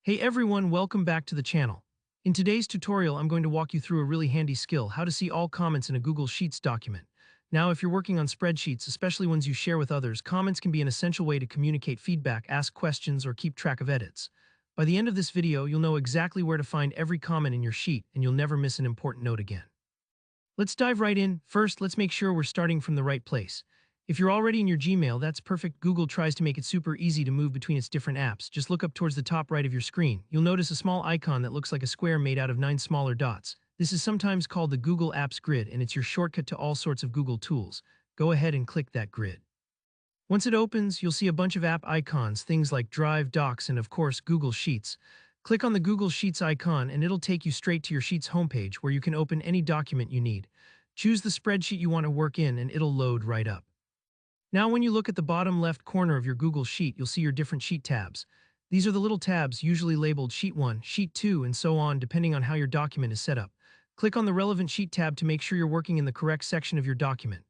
Hey everyone, welcome back to the channel. In today's tutorial, I'm going to walk you through a really handy skill, how to see all comments in a Google Sheets document. Now, if you're working on spreadsheets, especially ones you share with others, comments can be an essential way to communicate feedback, ask questions, or keep track of edits. By the end of this video, you'll know exactly where to find every comment in your sheet, and you'll never miss an important note again. Let's dive right in. First, let's make sure we're starting from the right place. If you're already in your Gmail, that's perfect. Google tries to make it super easy to move between its different apps. Just look up towards the top right of your screen. You'll notice a small icon that looks like a square made out of 9 smaller dots. This is sometimes called the Google Apps Grid, and it's your shortcut to all sorts of Google tools. Go ahead and click that grid. Once it opens, you'll see a bunch of app icons, things like Drive, Docs, and of course, Google Sheets. Click on the Google Sheets icon and it'll take you straight to your Sheets homepage where you can open any document you need. Choose the spreadsheet you want to work in and it'll load right up. Now when you look at the bottom left corner of your Google Sheet, you'll see your different sheet tabs. These are the little tabs usually labeled Sheet 1, Sheet 2, and so on depending on how your document is set up. Click on the relevant sheet tab to make sure you're working in the correct section of your document.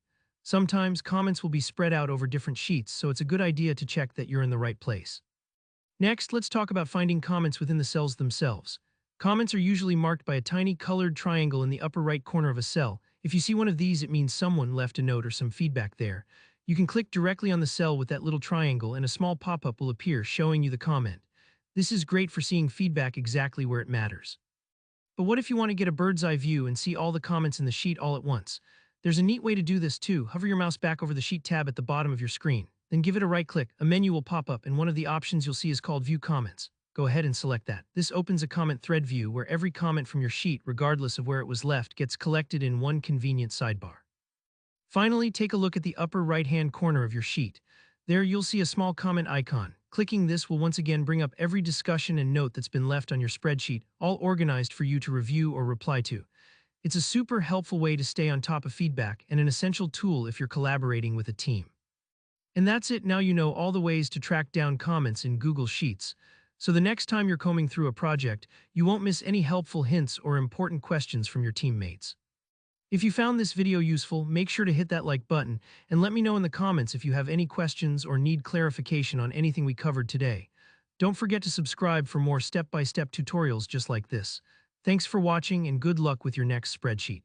Sometimes comments will be spread out over different sheets, so it's a good idea to check that you're in the right place. Next, let's talk about finding comments within the cells themselves. Comments are usually marked by a tiny colored triangle in the upper right corner of a cell. If you see one of these, it means someone left a note or some feedback there. You can click directly on the cell with that little triangle and a small pop-up will appear showing you the comment. This is great for seeing feedback exactly where it matters. But what if you want to get a bird's eye view and see all the comments in the sheet all at once? There's a neat way to do this too. Hover your mouse back over the sheet tab at the bottom of your screen. Then give it a right click. A menu will pop up and one of the options you'll see is called View Comments. Go ahead and select that. This opens a comment thread view where every comment from your sheet, regardless of where it was left, gets collected in one convenient sidebar. Finally, take a look at the upper right-hand corner of your sheet. There you'll see a small comment icon. Clicking this will once again bring up every discussion and note that's been left on your spreadsheet, all organized for you to review or reply to. It's a super helpful way to stay on top of feedback and an essential tool if you're collaborating with a team. And that's it. Now you know all the ways to track down comments in Google Sheets. So the next time you're combing through a project, you won't miss any helpful hints or important questions from your teammates. If you found this video useful, make sure to hit that like button and let me know in the comments if you have any questions or need clarification on anything we covered today. Don't forget to subscribe for more step-by-step tutorials just like this. Thanks for watching and good luck with your next spreadsheet.